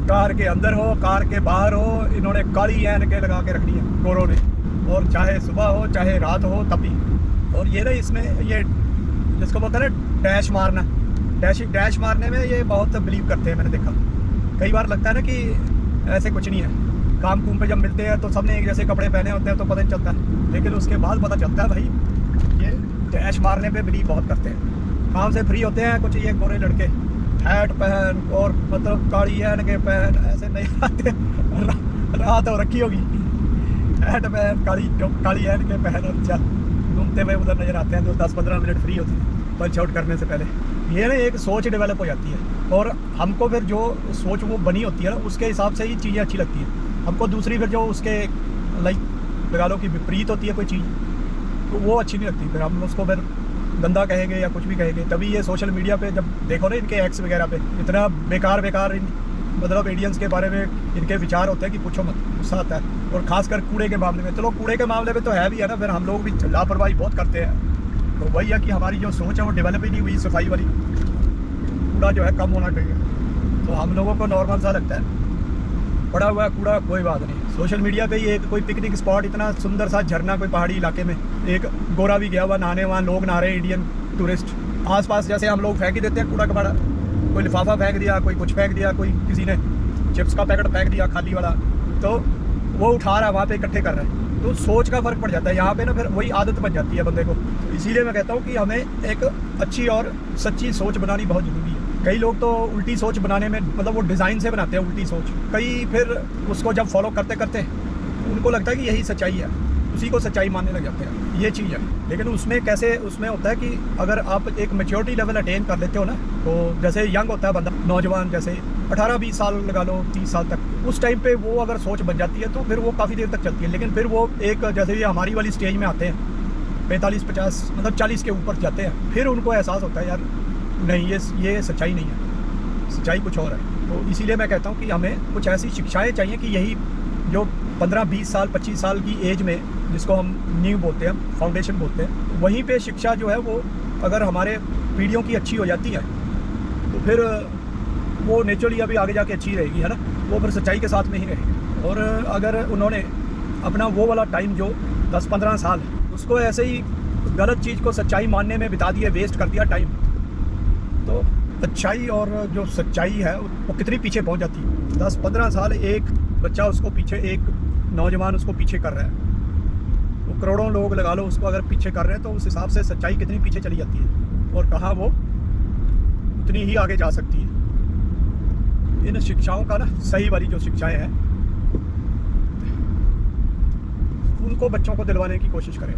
Car के अंदर हो, कार के बाहर हो, इन्होंने काली ऐनकें लगा के रखनी है गोरों ने, और चाहे सुबह हो चाहे रात हो तब भी। और ये ना इसमें ये जिसको बोलते हैं ना डैश मारना, डैश मारने में ये बहुत बिलीव करते हैं। मैंने देखा कई बार लगता है ना कि ऐसे कुछ नहीं है, काम कुम पे जब मिलते हैं तो सबने एक जैसे कपड़े पहने होते हैं तो पता नहीं चलता, लेकिन उसके बाद पता चलता है भाई ये डैश मारने पे बिलीव बहुत करते हैं। काम से फ्री होते हैं कुछ ये गोरे लड़के, हैट पहन और मतलब काली ऐनकें पहन, ऐसे नहीं आते रात हो रखी होगी, हैट पहन काली ऐनकें पहन और चल घूमते हुए उधर नजर आते हैं। जो 10-15 मिनट फ्री होते हैं पंच आउट करने से पहले, ये ना एक सोच डेवलप हो जाती है, और हमको फिर जो सोच वो बनी होती है ना उसके हिसाब से ही चीज़ें अच्छी लगती हैं हमको। दूसरी फिर जो उसके लाइक लगा लो कि विपरीत होती है कोई चीज़, तो वो अच्छी नहीं लगती, फिर हम उसको फिर गंदा कहेंगे या कुछ भी कहेंगे। तभी ये सोशल मीडिया पे जब देखो ना इनके एक्स वगैरह पे इतना बेकार मतलब एडियंस के बारे में इनके विचार होते हैं कि पूछो मत, गुस्सा आता है। और खासकर कूड़े के मामले में, चलो कूड़े के मामले में तो है भी है ना, फिर हम लोग भी लापरवाही बहुत करते हैं। तो वही है कि हमारी जो सोच है वो डेवलप ही नहीं हुई सफाई वाली, कूड़ा जो है कम होना चाहिए। तो हम लोगों को नॉर्मल सा लगता है पड़ा हुआ कूड़ा, कोई बात नहीं। सोशल मीडिया पे ये कोई पिकनिक स्पॉट, इतना सुंदर सा झरना कोई पहाड़ी इलाके में, एक गोरा भी गया हुआ नहाने, वहाँ लोग नहा रहे इंडियन टूरिस्ट, आसपास जैसे हम लोग फेंक ही देते हैं कूड़ा कबाड़ा, कोई लिफाफा फेंक दिया, कोई कुछ फेंक दिया, कोई किसी ने चिप्स का पैकेट फेंक दिया खाली वाला, तो वो उठा रहा है वहाँ पे इकट्ठे कर रहा है। तो सोच का फ़र्क पड़ जाता है यहाँ पे ना, फिर वही आदत बन जाती है बंदे को। इसीलिए मैं कहता हूँ कि हमें एक अच्छी और सच्ची सोच बनानी बहुत ज़रूरी है। कई लोग तो उल्टी सोच बनाने में मतलब वो डिज़ाइन से बनाते हैं उल्टी सोच, कई फिर उसको जब फॉलो करते करते उनको लगता है कि यही सच्चाई है, उसी को सच्चाई मानने लग जाते हैं, ये चीज़ है। लेकिन उसमें कैसे, उसमें होता है कि अगर आप एक मैच्योरिटी लेवल अटेन कर लेते हो ना, तो जैसे यंग होता है बंदा, नौजवान जैसे 18-20 साल लगा लो, 30 साल तक, उस टाइम पे वो अगर सोच बन जाती है तो फिर वो काफ़ी देर तक चलती है। लेकिन फिर वो एक जैसे ये हमारी वाली स्टेज में आते हैं 45-50 मतलब 40 के ऊपर जाते हैं, फिर उनको एहसास होता है यार नहीं ये सच्चाई नहीं है, सच्चाई कुछ और है। तो इसीलिए मैं कहता हूँ कि हमें कुछ ऐसी शिक्षाएँ चाहिए कि यही जो 15-20 साल 25 साल की एज में, जिसको हम नींव बोलते हैं, फाउंडेशन बोलते हैं, वहीं पे शिक्षा जो है वो अगर हमारे पीढ़ियों की अच्छी हो जाती है तो फिर वो नेचुरली अभी आगे जाके अच्छी रहेगी, है ना, वो फिर सच्चाई के साथ में ही रहेगी। और अगर उन्होंने अपना वो वाला टाइम जो 10-15 साल उसको ऐसे ही गलत चीज़ को सच्चाई मानने में बिता दिए, वेस्ट कर दिया टाइम, तो अच्छाई और जो सच्चाई है वो कितनी पीछे पहुंच जाती है। 10-15 साल एक बच्चा उसको पीछे, एक नौजवान उसको पीछे कर रहा है, वो करोड़ों लोग लगा लो उसको अगर पीछे कर रहे हैं, तो उस हिसाब से सच्चाई कितनी पीछे चली जाती है और कहाँ वो उतनी ही आगे जा सकती है। इन शिक्षाओं का ना, सही वाली जो शिक्षाएं हैं उनको बच्चों को दिलवाने की कोशिश करें।